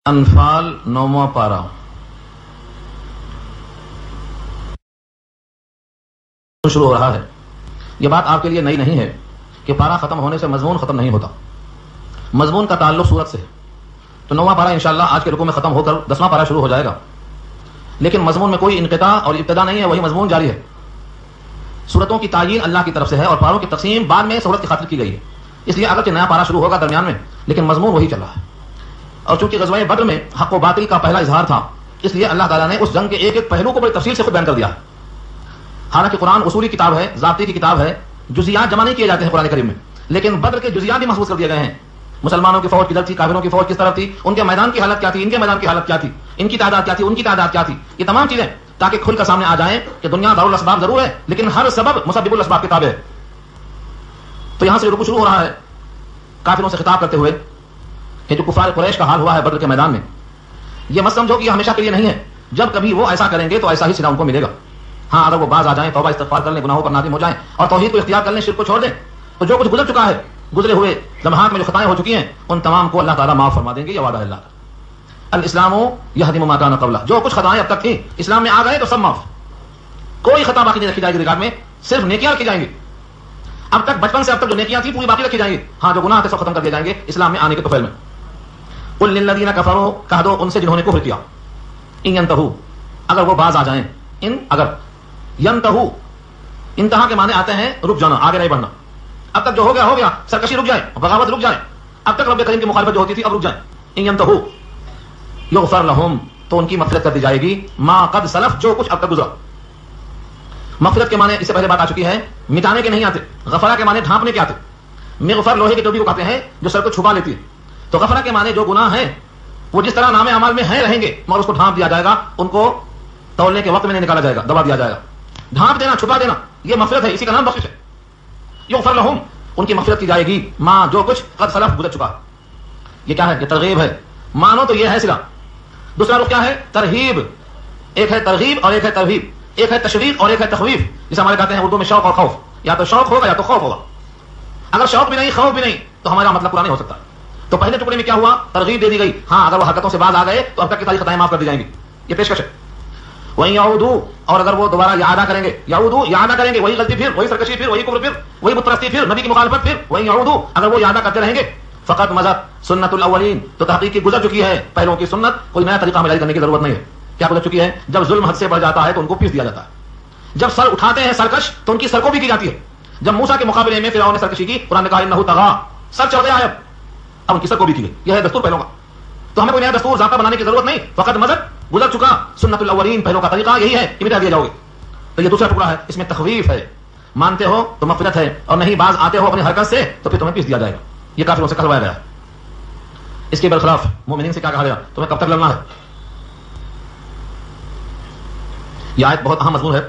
انفال 9واں پارہ شروع ہو رہا ہے۔ یہ بات آپ کے لیے نئی نہیں ہے کہ پارہ ختم ہونے سے مضمون ختم نہیں ہوتا، مضمون کا تعلق سورت سے ہے۔ تو 9واں پارہ انشاءاللہ آج کے رکوع میں ختم ہو کر 10واں پارہ شروع ہو جائے گا، لیکن مضمون میں کوئی انقطاع اور ابتدا نہیں ہے، وہی مضمون جاری ہے۔ سورتوں کی تعین اللہ کی طرف سے ہے اور پاروں کی تقسیم بعد میں سورت کی خاطر کی گئی ہے، اس لیے اگرچہ نیا پارہ شروع ہوگا درمیان میں، لیکن مضمون وہی چل رہا ہے۔ اور چونکہ غزوہ بدر میں حق و باطل کا پہلا اظہار تھا، اس لیے اللہ تعالیٰ نے اس جنگ کے ایک ایک پہلو کو بڑی تفصیل سے خود بیان کر دیا ہے۔ حالانکہ قرآن اصولی کتاب ہے، ضابطے کی کتاب ہے، جزیات جمع نہیں کیے جاتے ہیں قرآن کریم میں، لیکن بدر کے جزیات بھی محفوظ کر دیے گئے ہیں۔ مسلمانوں کی فوج کدھر تھی، کافروں کی فوج کس طرف تھی، ان کے میدان کی حالت کیا تھی، ان کے میدان کی حالت کیا تھی، ان کی تعداد کیا تھی، ان کی تعداد کیا تھی، یہ تمام چیزیں تاکہ کھل کر سامنے آ جائیں کہ دنیا دارالاسباب ضرور ہے لیکن ہر سبب مسبب الاسباب کے تابع ہے۔ تو یہاں سے رکوع شروع ہو رہا ہے کافروں سے خطاب کرتے ہوئے کہ جو کفار قریش کا حال ہوا ہے بدر کے میدان میں، یہ مت سمجھو کہ یہ ہمیشہ کے لیے نہیں ہے، جب کبھی وہ ایسا کریں گے تو ایسا ہی صدا ان کو ملے گا۔ ہاں اگر وہ باز آ جائیں، توبہ استغفار کر لیں، گناہوں پر نادم ہو جائیں اور توحید کو اختیار کر لیں، شرک کو چھوڑ دیں، تو جو کچھ گزر چکا ہے، گزرے ہوئے لمحات میں جو خطائیں ہو چکی ہیں، ان تمام کو اللہ تعالیٰ معاف فرما دیں گے، یہ وعدہ ہے اللہ کا۔ الاسلام یہدم ما کان قبلہ، جو کچھ خطائیں اب تک تھیں اسلام میں آ گئے تو سب معاف، کوئی خطا باقی نہیں رکھی جائے گی ریکارڈ میں، صرف نیکیاں رکھی جائیں گی۔ اب تک بچپن سے اب تک جو نیکیاں تھیں پوری باقی رکھی جائیں گی، ہاں جو گناہ تھے سب ختم کر دیے جائیں گے اسلام میں آنے کے طفیل میں۔ قل للذین کفروا، کہہ دو ان سے جنہوں نے کفر کیا، ان ینتہوا، اگر وہ باز آ جائیں، ان اگر ینتہوا، انتہا کے معنی آتے ہیں رک جانا، آگے نہیں بڑھنا۔ اب تک جو ہو گیا، سرکشی رک جائے، بغاوت رک جائے، اب تک رب کریم کی مخالفت جو ہوتی تھی اب رک جائیں۔ ان ینتہوا یغفر لہم، تو ان کی مغفرت کر دی جائے گی، ما قد سلف، جو کچھ اب تک گزرا۔ مغفرت کے معنی اس سے پہلے بات آ چکی ہے، مٹانے کے نہیں آتے، غفرہ کے معنی ڈھانپنے کے آتے۔ مغفر لوہے کی ٹوپی کو کہتے ہیں جو سر کو چھپا لیتی ہے، تو غفرہ کے معنی جو گناہ ہیں وہ جس طرح نام اعمال میں ہیں رہیں گے مگر اس کو ڈھانپ دیا جائے گا، ان کو تولنے کے وقت میں نہیں نکالا جائے گا، دبا دیا جائے گا۔ ڈھانپ دینا، چھپا دینا، یہ مغفرت ہے، اسی کا نام بخشش ہے۔ یغفر لہم، ان کی مغفرت کی جائے گی، ماں جو کچھ قد سلف گزر چکا۔ یہ کیا ہے؟ یہ ترغیب ہے، مانو تو یہ ہے صلہ۔ دوسرا رخ کیا ہے؟ ترہیب، ایک ہے ترغیب اور ایک ہے ترہیب، ایک ہے تشویق اور ایک ہے تخویف، جسے ہمارے کہتے ہیں اردو میں شوق اور خوف، یا تو شوق ہوگا یا تو خوف ہوگا۔ اگر شوق بھی نہیں خوف بھی نہیں تو ہمارا مطلب پورا نہیں ہو سکتا۔ تو پہلے ٹکڑے میں کیا ہوا؟ ترغیب دے دی گئی، ہاں اگر وہ حرکتوں سے باز آ گئے تو اب تک کی ساری خطائیں معاف کر دی جائیں گی، یہ پیشکش ہے۔ وہیں یعودو، اور اگر وہ دوبارہ اعادہ کریں گے، یعودو اعادہ کریں گے، وہی غلطی پھر، وہی سرکشی پھر، وہی کفر پھر، وہی بت پرستی پھر، نبی کی مخالفت پھر، وہیں یعودو، اگر وہ اعادہ کرتے رہیں گے، فقط مضت سنت الاولین، تو تحقیق کی گزر چکی ہے پہلوں کی سنت، کوئی نیا طریقہ ہمیں جاری کرنے کی ضرورت نہیں ہے۔ کیا گزر چکی ہے؟ جب ظلم حد سے بڑھ جاتا ہے تو ان کو پیس دیا جاتا ہے، جب سر اٹھاتے ہیں سرکش تو ان کی سر کو بھی کی جاتی ہے۔ جب موسیٰ کے مقابلے میں فرعون نے سرکشی کی، قرآن نے کہا انہ طغیٰ، سر چڑھ گیا ہے، اب ان کی سر کو بھی کی گئی، یہ ہے دستور پہلوں کا۔ تو ہمیں کوئی نیا دستور ضابطہ بنانے کی ضرورت نہیں، فقط مضت گزر چکا سنت الاولین، پہلوں کا طریقہ یہی ہے کہ مٹا دیا جاؤ گے۔ تو یہ دوسرا ٹکڑا ہے، اس میں تخویف ہے، مانتے ہو تو مغفرت ہے، اور نہیں باز آتے ہو اپنی حرکت سے تو پھر تمہیں پیس دیا جائے گا، یہ کافروں سے کہلوایا گیا ہے۔ اس کے برخلاف مومنین سے کیا کہا گیا؟ تمہیں کب تک لڑنا ہے؟ یہ آیت بہت اہم مضمون ہے،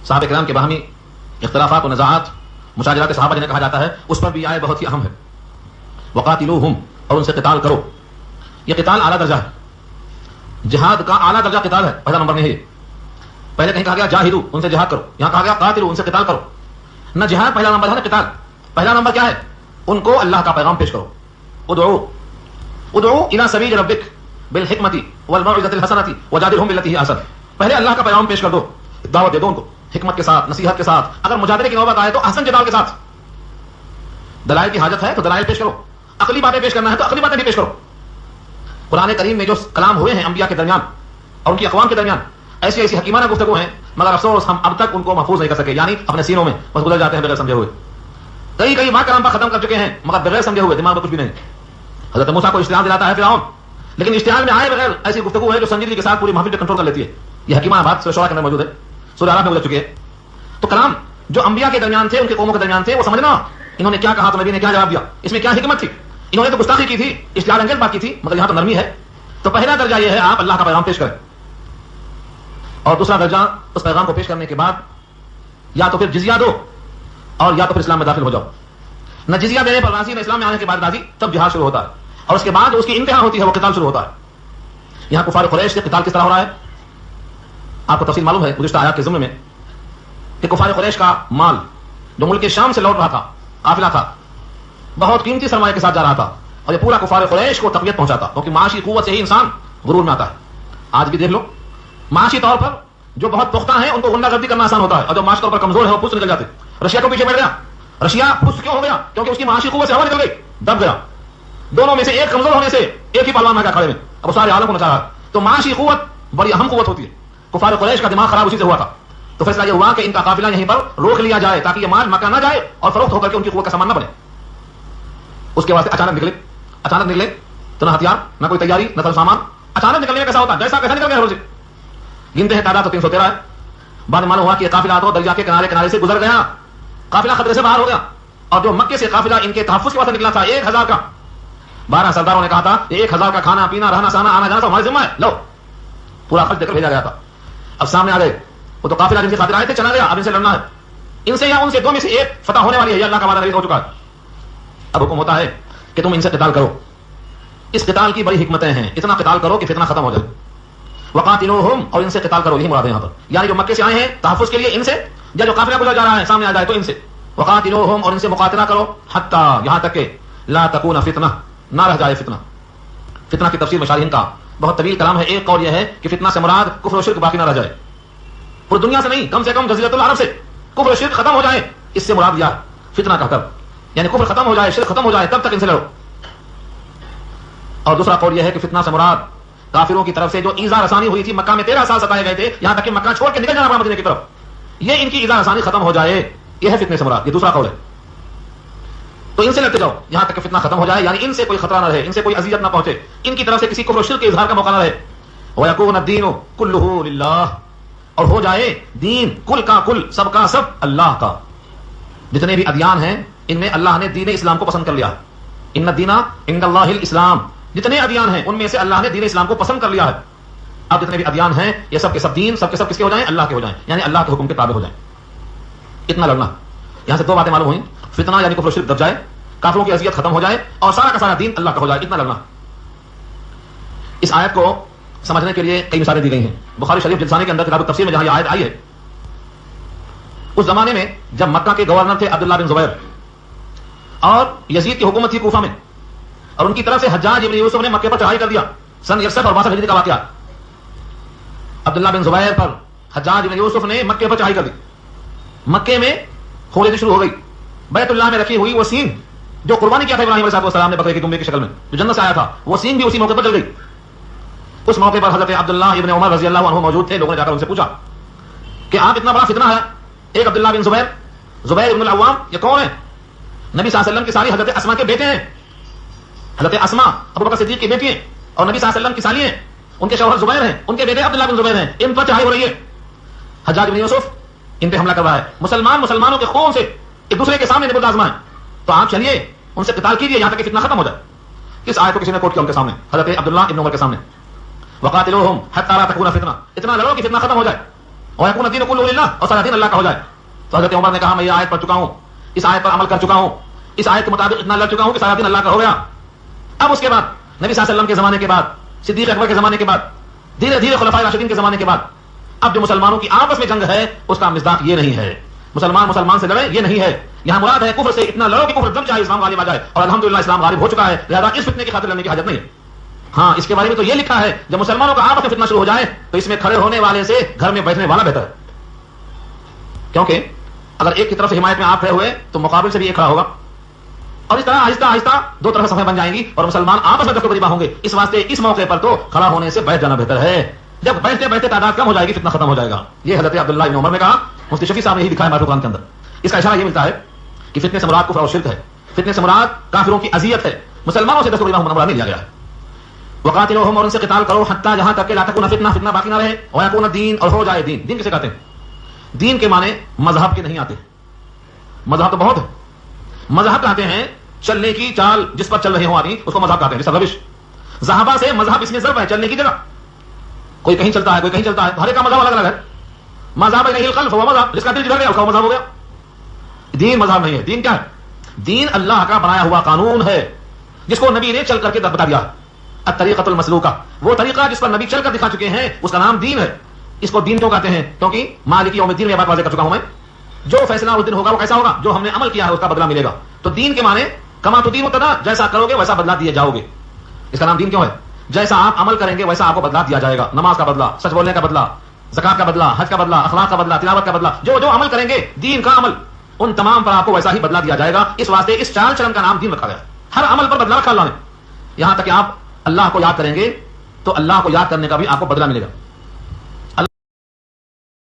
صحابہ کرام کے باہمی اختلافات و نزاعات، مشاجرات صحابہ جنہیں کہا جاتا ہے، اس پر بھی یہ آیت بہت ہی اہم ہے۔ وقاتلوہم، اور ان سے قتال کرو، یہ قتال اعلیٰ درجہ ہے، جہاد کا اعلیٰ درجہ قتال ہے، پہلا نمبر نہیں ہے۔ پہلے کہیں کہا گیا جاہدو، ان سے جہاد کرو، یہاں کہا گیا قاتلو، ان سے قتال کرو۔ نہ جہاد پہلا نمبر ہے نہ قتال، پہلا نمبر کیا ہے؟ ان کو اللہ کا پیغام پیش کرو۔ ادعو الی سبیل ربک بالحکمۃ والموعظۃ الحسنۃ وجادلھم باللتی ہی احسن، پہلے اللہ کا پیغام پیش کر دو، دعوت دے دو ان کو حکمت کے ساتھ، نصیحت کے ساتھ، اگر مجادلے کی نوبت آئے تو احسن جدال کے ساتھ۔ دلائل کی حاجت ہے تو دلائل پیش کرو، عقلی باتیں پیش کرنا ہے تو عقلی باتیں بھی پیش کرو۔ قرآن کریم میں جو کلام ہوئے ہیں انبیاء کے درمیان اور ان کی اقوام کے درمیان، ایسی ایسی حکیمانہ گفتگو ہیں، مگر افسوس ہم اب تک ان کو محفوظ نہیں کر سکے، یعنی اپنے سینوں میں بس گزر جاتے ہیں بغیر سمجھے ہوئے۔ کئی بار کلام پر ختم کر چکے ہیں مگر بغیر سمجھے ہوئے، دماغ میں کچھ بھی نہیں۔ حضرت موسیٰ کو اشتعال دلاتا ہے فرعون، لیکن اشتعال میں آئے بغیر ایسی گفتگو ہے جو سنجیدگی کے ساتھ پوری محفل پہ کنٹرول کر لیتی ہے۔ یہ حکیمانہ بات سورہ شعراء کے اندر موجود ہے، سورہ اعراف میں گزر چکی ہے۔ تو کلام جو انبیاء کے درمیان تھے، ان کے قوموں کے درمیان تھے، وہ سمجھنا انہوں نے کیا کہا تو نبی نے کیا جواب دیا، اس میں کیا حکمت تھی۔ انہوں نے تو گستاخی کی تھی، اشتعال انگیز بات کی تھی، مگر یہاں تو نرمی ہے۔ تو پہلا درجہ یہ ہے آپ اللہ کا پیغام پیش کریں، اور دوسرا درجہ اس پیغام کو پیش کرنے کے بعد یا تو پھر جزیہ دو اور یا تو پھر اسلام میں داخل ہو جاؤ۔ نہ جزیہ دینے پر راضی، نہ اسلام میں آنے کے بعد راضی، تب جہاد شروع ہوتا ہے، اور اس کے بعد اس کی انتہا ہوتی ہے، وہ قتال شروع ہوتا ہے۔ یہاں کفار قریش سے قتال کس طرح ہو رہا ہے آپ کو تفصیل معلوم ہے گزشتہ آیات کے ضمن میں، کہ کفار قریش کا مال جو ملک شام سے لوٹ رہا تھا، قافلہ تھا، بہت قیمتی سرمایہ کے ساتھ جا رہا تھا، اور یہ پورا کفار قریش کو تقویت پہنچاتا، کیونکہ معاشی قوت سے ہی انسان غرور میں آتا ہے. آج بھی دیکھ لو، معاشی طور پر جو بہت پختہ ہیں ان کو غنڈہ گردی کرنا آسان ہوتا ہے، اور جو معاشی طور پر کمزور ہے وہ پھس نکل جاتے. رشیا کو پیچھے بیٹھ گیا. رشیا پھس کیوں ہو گیا؟ کیونکہ اس کی معاشی قوت سے ہوا نکل گئی، دب گیا. دونوں میں سے ایک کمزور ہونے سے ایک ہی پہلوان میں کھڑے میں اب سارے عالم کو نچا رہا ہے. تو معاشی قوت بڑی اہم قوت ہوتی ہے. کفار قریش کا دماغ خراب اسی سے ہوا تھا. تو فیصلہ یہ ہوا کہ ان کا قافلہ یہیں پر روک لیا جائے تاکہ یہ مال مکہ نہ جائے اور فروخت ہو کر کے ان کی قوت کا سامان نہ بنے. اس کے واسطے اچانک نکلے تو نہ ہتھیار نہ کوئی تیاری نہ سامان. اچانک نکلنے میں کیسا ہوتا ہے؟ کیسا نکل گیا روزے. گنتے ہیں تعداد تو 313 ہے. بعد میں معلوم ہوا کہ یہ قافلہ تو دریا کے کنارے سے گزر گیا. قافلہ خطرے سے باہر ہو گیا. اور جو مکے سے قافلہ ان کے تحفظ کے واسطے نکلا تھا 1000 کا، 12 سرداروں نے کہا تھا یہ 1000 کا کھانا پینا رہنا سہنا آنا جانا سب ہمارے ذمہ ہے، لو پورا خرچ دے کر بھیجا گیا تھا. اب سامنے آ گئے وہ تو قافلہ جن کی خاطر آئے تھے چلا گیا. اب ان سے لڑنا ہے، ان سے یا ان سے دو میں سے ایک فتح ہونے والی ہے. یہ اللہ کا وعدہ نبی ہو چکا ہے. اب حکم ہوتا ہے کہ تم ان سے قتال کرو. اس قتال کی بڑی حکمتیں ہیں. اتنا قتال کرو کہ فتنہ ختم ہو جائے. وقاتلوہم، اور ان سے قتال کرو، یہی مراد ہے یہاں پر. یعنی جو مکے سے آئے ہیں تحفظ کے لیے ان سے، یا جو قافلہ گزر جا رہا ہے سامنے آ جائے تو ان سے. وقاتلوہم، اور ان سے مقاتلہ کرو، حتی، یہاں تک کہ لا تکون فتنہ، نہ رہ جائے فتنہ. فتنہ کی تفسیر مشارحین کا بہت طویل کلام ہے. ایک قول یہ ہے کہ فتنہ سے مراد کفر و شرک باقی نہ رہ جائے. پوری دنیا سے نہیں، کم سے کم جزیرۃ العرب سے کفر و شرک ختم ہو جائے. اس سے مراد یہ فتنہ کا کر، یعنی کفر ختم ہو جائے، شرک ختم ہو جائے، تب تک ان سے لڑو. اور دوسرا قول یہ ہے کہ فتنہ سے مراد کافروں کی طرف سے جو ایذا رسانی ہوئی تھی، مکہ میں 13 سال ستائے گئے تھے، یہاں تک کہ مکہ چھوڑ کے نکل جانا پڑا مدینے کی طرف، یہ ان کی ایذا رسانی ختم ہو جائے، یہ ہے فتنے سے مراد. یہ دوسرا قول ہے. تو ان سے لڑتے جاؤ یہاں تک کہ فتنہ ختم ہو جائے، یعنی ان سے کوئی خطرہ نہ رہے، ان سے کوئی اذیت نہ پہنچے، ان کی طرف سے کسی کفر و شرک کے اظہار کا موقع نہ رہے. وَيَكُونَ الدِّينُ كُلُّهُ لِلَّهِ، اور ہو جائے دین کل کا کل، سب کا سب اللہ کا. جتنے بھی ادیان ہیں ان میں اللہ نے دین اسلام کو پسند کر لیا. ان الدین عند اللہ الاسلام، جتنے ادیان ہیں ان میں سے اللہ نے دین اسلام کو پسند کر لیا ہے. اب جتنے بھی ادیان ہیں یہ سب کے سب دین، سب کے سب کس کے ہو جائیں؟ اللہ کے ہو جائیں، یعنی اللہ کے حکم کے تابع ہو جائیں. اتنا لڑنا. یہاں سے دو باتیں معلوم ہوئیں، فتنہ یعنی کفر و شرک دب جائے، کافروں کی اذیت ختم ہو جائے، اور سارا کا سارا دین اللہ کا ہو جائے. اتنا لڑنا. اس آیت کو سمجھنے کے لیے کئی مثالیں دی گئی ہیں. بخاری شریف جلسانے کے اندر کتاب التفسیر میں جہاں یہ آیت آئی ہے، اس زمانے میں جب مکہ کے گورنر تھے عبداللہ بن زبیر، اور یزید کی حکومت تھی کوفہ میں، اور ان کی طرف سے حجاج ابن یوسف نے مکے پر چڑھائی کر دیا. سن 61 اور 62 ہجری کا واقعہ. عبداللہ بن زبیر پر حجاج ابن یوسف نے مکے پر چڑھائی کر دی. مکے میں خونریزی شروع ہو گئی. بیت اللہ میں رکھی ہوئی وہ سینگ جو قربانی کیا تھا ابراہیم علیہ السلام نے بکرے کی دمبے کی شکل میں، جو جنت سے آیا تھا، وہ سینگ بھی اسی موقع پر جل گئی. اس موقع پر حضرت عبداللہ ابن عمر رضی اللہ عنہ موجود تھے. لوگوں نے جا کر ان سے پوچھا کہ آپ اتنا بڑا فتنہ ہے، ایک عبداللہ بن زبیر ابن العوام، یہ کون ہے؟ نبی صلی اللہ علیہ وسلم کی ساری حضرت اسما کے بیٹے ہیں. حضرت اسما ابو بکر صدیق کی بیٹی ہیں، اور نبی صلی اللہ علیہ وسلم کی سالی ہیں. ان کے شوہر زبیر ہیں، ان کے بیٹے عبداللہ بن زبیر ہیں. ان پر چڑھائی ہو رہی ہے. حجاج بن یوسف ان پہ حملہ کر رہا ہے. مسلمانوں کے خون سے ایک دوسرے کے سامنے نبوت آزما ہے. تو آپ چلیے ان سے قتال کیجیے یہاں تک کہ فتنہ ختم ہو جائے. اس آیت کو کسی نے کوٹ کیا ان کے سامنے، حضرت عبداللہ ابن عمر کے سامنے. وقاتلوہم حتی لا تکون فتنہ، اتنا لڑو کہ فتنہ ختم ہو جائے. ویکون الدین کلہ للہ، اور سارا دین اللہ کا ہو جائے. تو حضرت عمر نے کہا میں یہ آیت پڑھ چکا ہوں، اس آیت پر عمل کر چکا ہوں، اس آیت کے مطابق اتنا لڑ چکا ہوں کہ سارا دین اللہ کا ہو گیا. اب اس کے بعد نبی صلی اللہ علیہ وسلم کے زمانے کے بعد، صدیق اکبر کے زمانے کے بعد، دھیرے دھیرے خلفائے راشدین کے زمانے کے بعد، اب جو مسلمانوں کی آپس میں جنگ ہے اس کا مصداق یہ نہیں ہے مسلمان سے لڑے، یہ نہیں ہے. یہاں مراد ہے کفر سے اتنا لڑو کہ کفر دب جائے، اسلام غالب آ جائے. اور الحمدللہ اسلام غالب ہو چکا ہے، لہذا اس فتنے کی خاطر لڑنے کی حاجت نہیں ہے. ہاں اس کے بارے میں تو یہ لکھا ہے جب مسلمانوں کا آپس میں فتنہ شروع ہو جائے تو اس میں کھڑے ہونے والے سے گھر میں بیٹھنے والا بہتر ہے. کیونکہ اگر ایک کی طرف حمایت میں آپ کھڑے ہوئے تو مقابل سے بھی ایک کھڑا ہوگا، اور اس طرح آہستہ آہستہ دو طرف صفیں بن جائیں گی اور مسلمان آپس میں دست قریبا ہوں گے. اس واسطے اس موقع پر تو کھڑا ہونے سے بیٹھ جانا بہتر ہے. جب بیٹھتے بیٹھتے تعداد کم ہو جائے گی فتنہ ختم ہو جائے گا. یہ حضرت عبداللہ ابن عمر نے کہا. مفتی شفیع صاحب نے یہی لکھا ہے ماتو قرآن کے اندر. اس کا اشارہ یہ ملتا ہے کہ فتنے سے مراد کفر اور شرک ہے، فتنے سے مراد کافروں کی اذیت ہے، مسلمانوں سے دست قریبا ہونا مراد نہیں لیا گیا ہے. وقاتلوہم، اور ان سے قتال کرو، حتی جہاں تک کہ لا تکون فتنہ، فتنہ باقی نہ رہے. ویکون الدین، اور ہو جائے دین. دین کسے کہتے ہیں؟ دین کے معنی مذہب کے نہیں آتے. مذہب تو بہت ہے. مذہب کہتے ہیں چلنے کی چال جس پر چل رہے ہوں آدمی، اس کو مذہب کہتے ہیں. جیسا روش ذہبہ سے مذہب اس میں ضرب ہے، چلنے کی جگہ. کوئی کہیں چلتا ہے کوئی کہیں چلتا ہے، ہر ایک کا مذہب الگ الگ ہے. مذہب نہیں القلب وہ مذہب، جس کا دل جدھر گیا اس کا مذہب ہو گیا. دین مذہب نہیں ہے. دین کیا ہے؟ دین اللہ کا بنایا ہوا قانون ہے جس کو نبی نے چل کر کے بتا دیا. الطریقۃ المسلوکہ، وہ طریقہ جس پر نبی چل کر دکھا چکے ہیں، اس کا نام دین ہے. اس کو دین کیوں کہتے ہیں؟ کیونکہ مالک یوم الدین میں بات واضح کر چکا ہوں میں، جو فیصلہ اس دن ہوگا وہ کیسا ہوگا؟ جو ہم نے عمل کیا ہے اس کا بدلہ ملے گا. تو دین کے معنی کما تدین تدا، جیسا کرو گے ویسا بدلہ دیے جاؤ گے. اس کا نام دین کیوں ہے؟ جیسا آپ عمل کریں گے ویسا آپ کو بدلہ دیا جائے گا. نماز کا بدلہ، سچ بولنے کا بدلہ، زکات کا بدلہ، حج کا بدلہ، اخلاق کا بدلہ، تلاوت کا بدلہ، جو جو عمل کریں گے دین کا عمل، ان تمام پر آپ کو ویسا ہی بدلہ دیا جائے گا. اس واسطے اس چال چلن کا نام دین رکھا گیا. ہر عمل پر بدلہ رکھا اللہ نے. یہاں تک کہ آپ اللہ کو یاد کریں گے تو اللہ کو یاد کرنے کا بھی آپ کو بدلہ ملے گا.